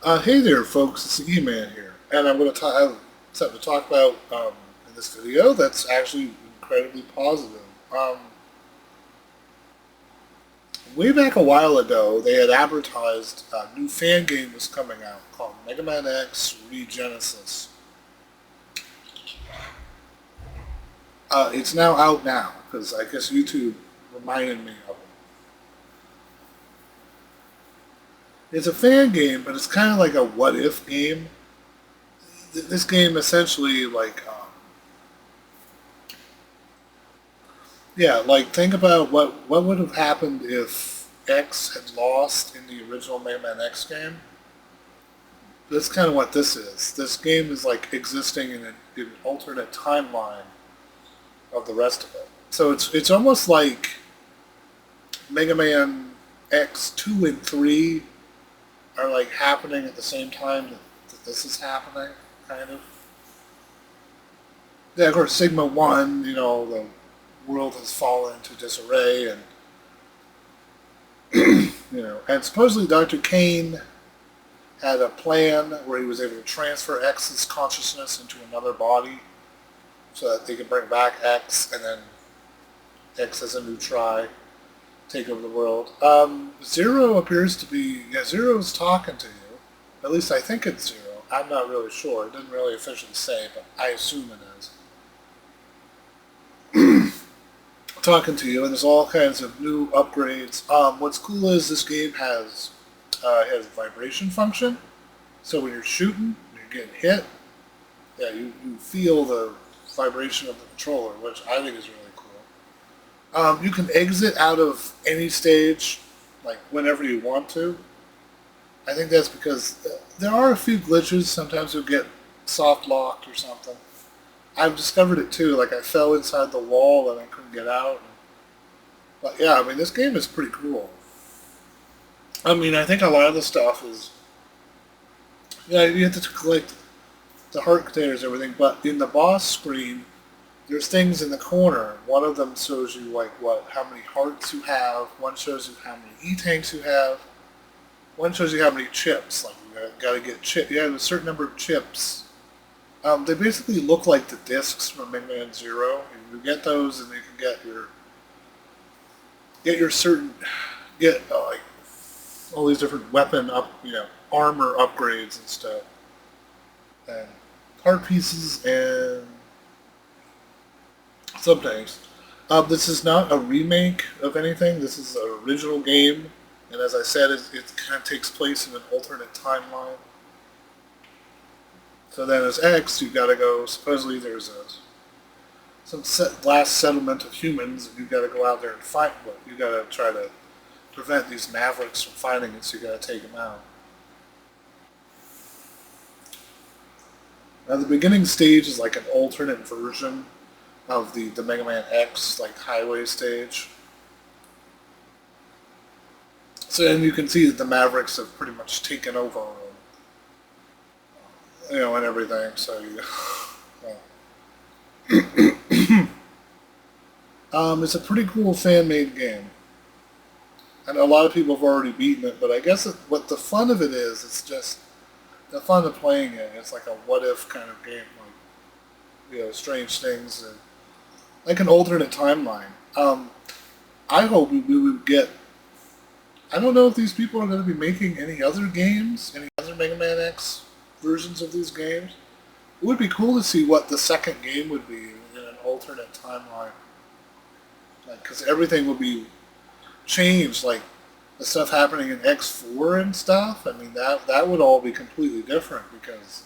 Hey there, folks. It's the E-Man here, and I'm going to have something to talk about in this video that's actually incredibly positive. Um, Way back a while ago, they had advertised a new fan game was coming out called Mega Man X Regenesis. It's now out now because I guess YouTube reminded me of it. It's a fan game, but it's kind of like a what if game. This game essentially yeah, like think about what would have happened if X had lost in the original Mega Man X game. That's kind of what this is. This game is like existing in an alternate timeline of the rest of it. So it's almost like Mega Man X 2 and 3 are like happening at the same time that this is happening, kind of. Yeah, of course, Sigma 1, the world has fallen into disarray, and and supposedly Dr. Kane had a plan where he was able to transfer X's consciousness into another body so that they could bring back X, and then X as a new try take over the world. Zero appears to be, yeah, Zero's talking to you. At least I think it's Zero. I'm not really sure. It didn't really officially say, but I assume it is. Talking to you, and there's all kinds of new upgrades. What's cool is this game has vibration function, so when you're shooting, when you're getting hit, yeah, you feel the vibration of the controller, which I think is really cool. You can exit out of any stage, like whenever you want to. I think that's because there are a few glitches. Sometimes you'll get soft locked or something. I've discovered it too. Like I fell inside the wall and I couldn't get out. But yeah, I mean this game is pretty cool. I mean I think a lot of the stuff is, yeah, you have to collect the heart containers and everything. But in the boss screen, there's things in the corner. One of them shows you like how many hearts you have. One shows you how many E-tanks you have. One shows you how many chips. Like you gotta get chip. You have a certain number of chips. They basically look like the discs from Mega Man Zero. You get those, and you can get your certain like all these different weapon armor upgrades and stuff, and part pieces and some things. This is not a remake of anything. This is an original game, and as I said, it kind of takes place in an alternate timeline. So then as X, you gotta go, supposedly there's some last settlement of humans, and you gotta go out there and fight, but you gotta try to prevent these mavericks from finding it, so you gotta take them out. Now the beginning stage is like an alternate version of the Mega Man X, like highway stage. So then you can see that the mavericks have pretty much taken over, and everything, so you, it's a pretty cool fan-made game. And a lot of people have already beaten it, but I guess what the fun of it is, it's just the fun of playing it. It's like a what-if kind of game, like, strange things, and like an alternate timeline. I hope we would get, I don't know if these people are going to be making any other games, any other Mega Man X versions of these games. It would be cool to see what the second game would be in an alternate timeline. Because everything would be changed, like the stuff happening in X4 and stuff. I mean, that would all be completely different because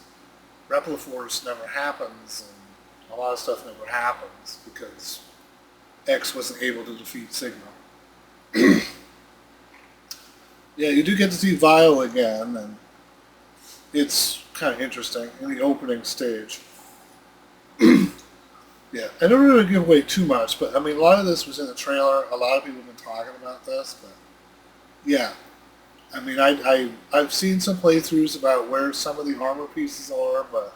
Repliforce never happens, and a lot of stuff never happens because X wasn't able to defeat Sigma. Yeah, you do get to see Vile again, and it's kind of interesting in the opening stage. Yeah, I don't really give away too much, but I mean, a lot of this was in the trailer. A lot of people have been talking about this, but yeah, I mean, I've seen some playthroughs about where some of the armor pieces are, but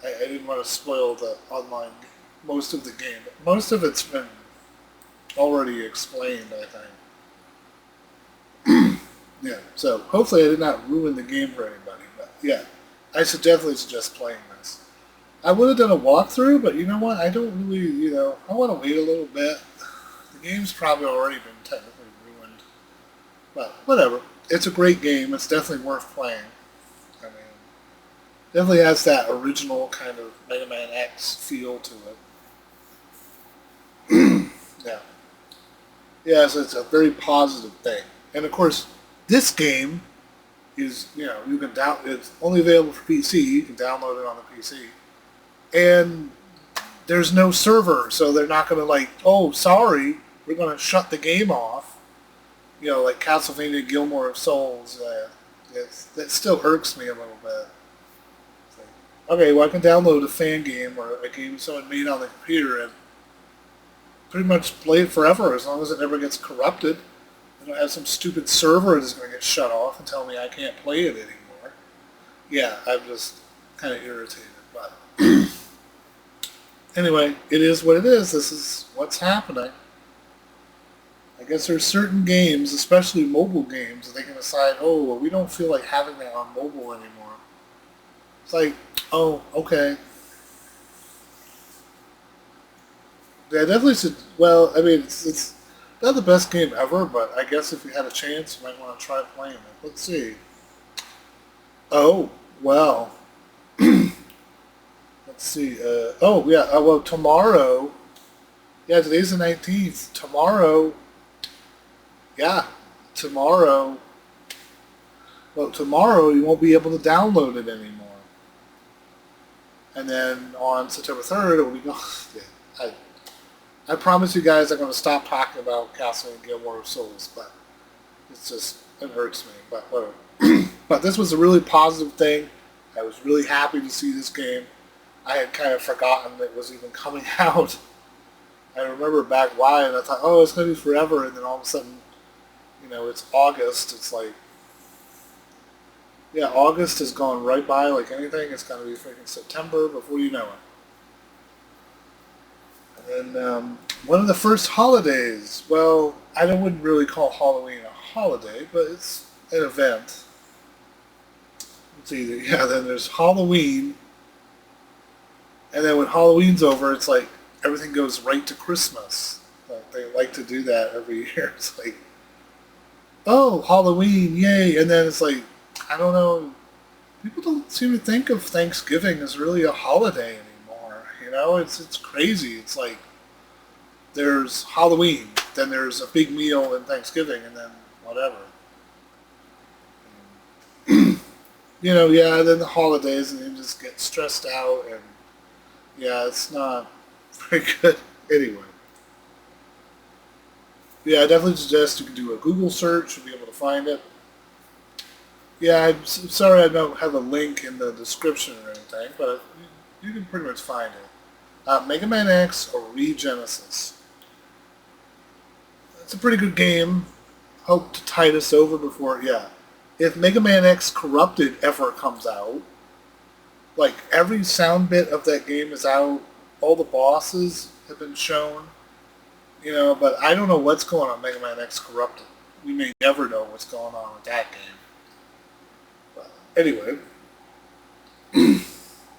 I didn't want to spoil the online most of the game. But most of it's been already explained, I think. Yeah, so hopefully I did not ruin the game for anybody. yeah, I should definitely suggest playing this. I would have done a walkthrough, but you know what? I don't really, I want to wait a little bit. The game's probably already been technically ruined, but whatever. It's a great game. It's definitely worth playing. I mean, definitely has that original kind of Mega Man X feel to it. Yeah. Yeah, so it's a very positive thing. And of course, this game is, you can it's only available for PC. You can download it on the PC. And there's no server, so they're not going to oh, sorry, we're going to shut the game off. Like Castlevania Gilmore of Souls. That still irks me a little bit. It's like, okay, well, I can download a fan game or a game someone made on the computer and pretty much play it forever as long as it never gets corrupted. I don't have some stupid server that's going to get shut off and tell me I can't play it anymore. Yeah, I'm just kind of irritated, but anyway, it is what it is. This is what's happening. I guess there's certain games, especially mobile games, that they can decide, oh, well, we don't feel like having that on mobile anymore. It's like, oh, okay. Yeah, definitely should. Well, I mean, it's not the best game ever, but I guess if you had a chance, you might want to try playing it. Let's see. Oh, well. Let's see. Oh, yeah. Well, tomorrow. Yeah, today's the 19th. Tomorrow. Yeah, tomorrow. Well, tomorrow you won't be able to download it anymore. And then on September 3rd, it will be gone. Yeah, I promise you guys I'm going to stop talking about Castle and Gilmore of Souls, but it's just, it hurts me, but whatever. But this was a really positive thing. I was really happy to see this game. I had kind of forgotten it was even coming out. I remember back why, and I thought, oh, it's going to be forever, and then all of a sudden, it's August. It's like, yeah, August has gone right by like anything. It's going to be freaking September before you know it. And one of the first holidays, well, I wouldn't really call Halloween a holiday, but it's an event. It's either, yeah, then there's Halloween, and then when Halloween's over, it's like everything goes right to Christmas. Like, they like to do that every year. It's like, oh, Halloween, yay, and then it's like, I don't know, people don't seem to think of Thanksgiving as really a holiday anymore. It's crazy. It's like there's Halloween, then there's a big meal in Thanksgiving, and then whatever. Yeah, then the holidays, and you just get stressed out, and yeah, it's not very good anyway. Yeah, I definitely suggest you can do a Google search and be able to find it. Yeah, I'm sorry I don't have a link in the description or anything, but you can pretty much find it. Mega Man X or Regenesis. It's a pretty good game. Hope to tide us over before, yeah. If Mega Man X Corrupted ever comes out, like every sound bit of that game is out, all the bosses have been shown, but I don't know what's going on Mega Man X Corrupted. We may never know what's going on with that game. But anyway,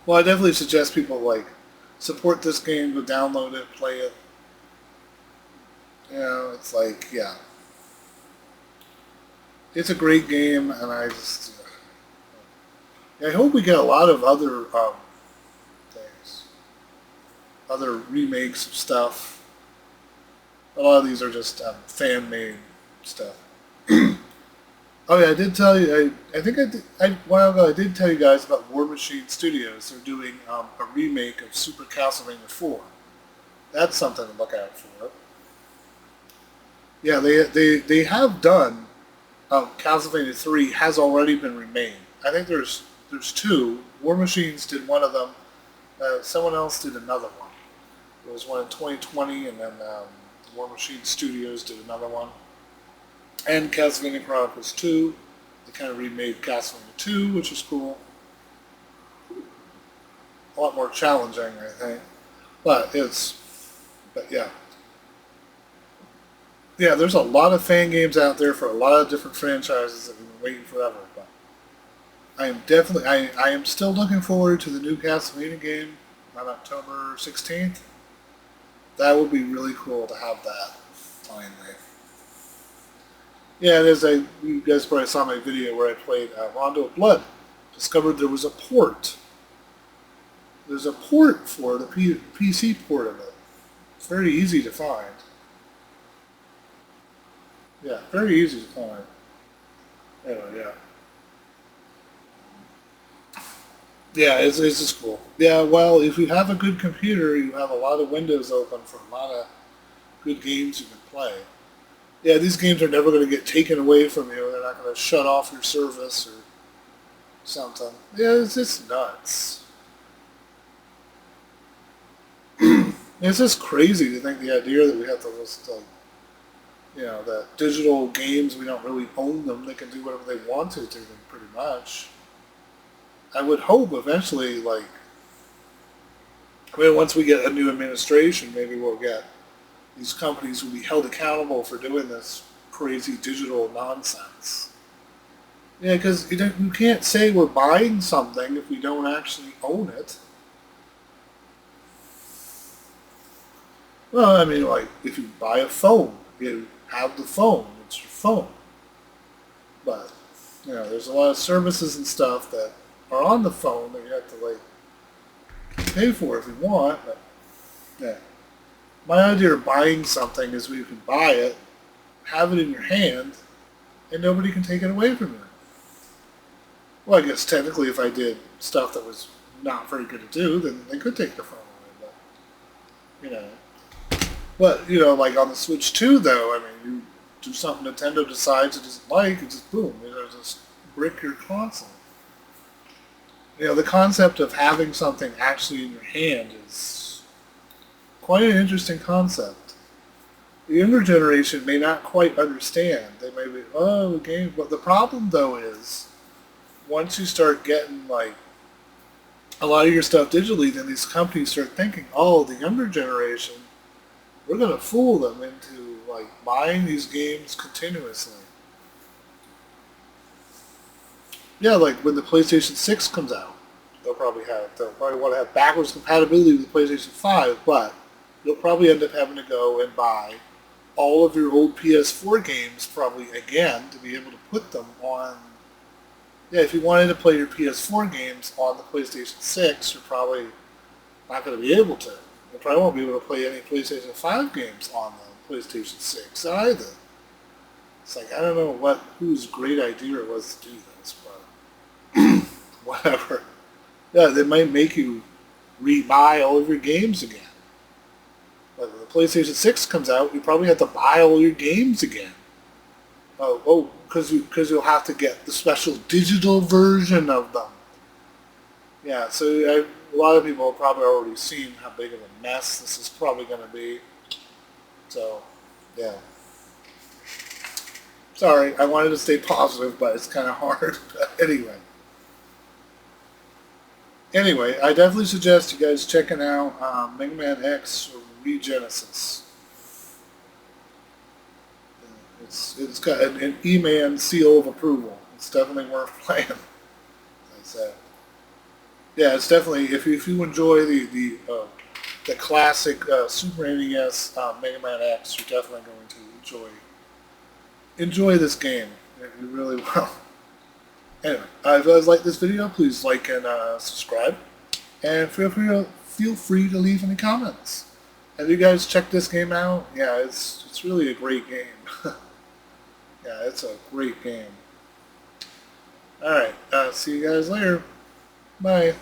well, I definitely suggest people support this game, go download it, play it. It's like, yeah. It's a great game, and I hope we get a lot of other things, other remakes of stuff. A lot of these are just fan-made stuff. Oh yeah, I did tell you. I think a while ago I did tell you guys about War Machine Studios. They're doing a remake of Super Castlevania 4. That's something to look out for. Yeah, they have done. Castlevania 3 has already been remade. I think there's two. War Machines did one of them. Someone else did another one. There was one in 2020, and then War Machine Studios did another one. And Castlevania Chronicles 2. They kind of remade Castlevania 2, which is cool. A lot more challenging, I think. But yeah. Yeah, there's a lot of fan games out there for a lot of different franchises that we've been waiting forever. But I am definitely, I am still looking forward to the new Castlevania game on October 16th. That would be really cool to have that, finally. Yeah, you guys probably saw my video where I played Rondo of Blood. Discovered there was a port. There's a port for the PC port of it. It's very easy to find. Yeah, very easy to find. Anyway, yeah. Yeah, it's just cool. Yeah, well, if you have a good computer, you have a lot of windows open for a lot of good games you can play. Yeah, these games are never going to get taken away from you. They're not going to shut off your service or something. Yeah, it's just nuts. It's just crazy to think the idea that we have to list, that digital games, we don't really own them. They can do whatever they want to them, pretty much. I would hope eventually, once we get a new administration, maybe we'll get these companies will be held accountable for doing this crazy digital nonsense. Yeah, because you can't say we're buying something if we don't actually own it. Well, I mean, like, if you buy a phone, you have the phone, it's your phone. But, there's a lot of services and stuff that are on the phone that you have to, pay for if you want. But, yeah. My idea of buying something is where you can buy it, have it in your hand, and nobody can take it away from you. Well, I guess technically if I did stuff that was not very good to do, then they could take the phone away. But, like on the Switch 2, though, I mean, you do something Nintendo decides it doesn't like, and just boom, just brick your console. The concept of having something actually in your hand is quite an interesting concept. The younger generation may not quite understand. They may be, oh, the game. But the problem, though, is once you start getting, a lot of your stuff digitally, then these companies start thinking, oh, the younger generation, we're going to fool them into, buying these games continuously. Yeah, when the PlayStation 6 comes out, they'll probably want to have backwards compatibility with the PlayStation 5, but you'll probably end up having to go and buy all of your old PS4 games probably again to be able to put them on. Yeah, if you wanted to play your PS4 games on the PlayStation 6, you're probably not going to be able to. You probably won't be able to play any PlayStation 5 games on the PlayStation 6 either. It's I don't know whose great idea it was to do this, but whatever. Yeah, they might make you re-buy all of your games again. But when the PlayStation 6 comes out, you probably have to buy all your games again. Because you'll have to get the special digital version of them. Yeah, so a lot of people have probably already seen how big of a mess this is probably going to be. So, yeah. Sorry, I wanted to stay positive, but it's kind of hard. Anyway, I definitely suggest you guys checking out Mega Man X Regenesis. It's got an E-Man seal of approval. It's definitely worth playing. I said. Yeah, it's definitely if you enjoy the classic Super NES Mega Man X, you're definitely going to enjoy this game. You really will. Anyway, if you guys like this video, please like and subscribe, and feel free to leave any comments. Have you guys checked this game out? Yeah, it's really a great game. Yeah, it's a great game. Alright, see you guys later. Bye.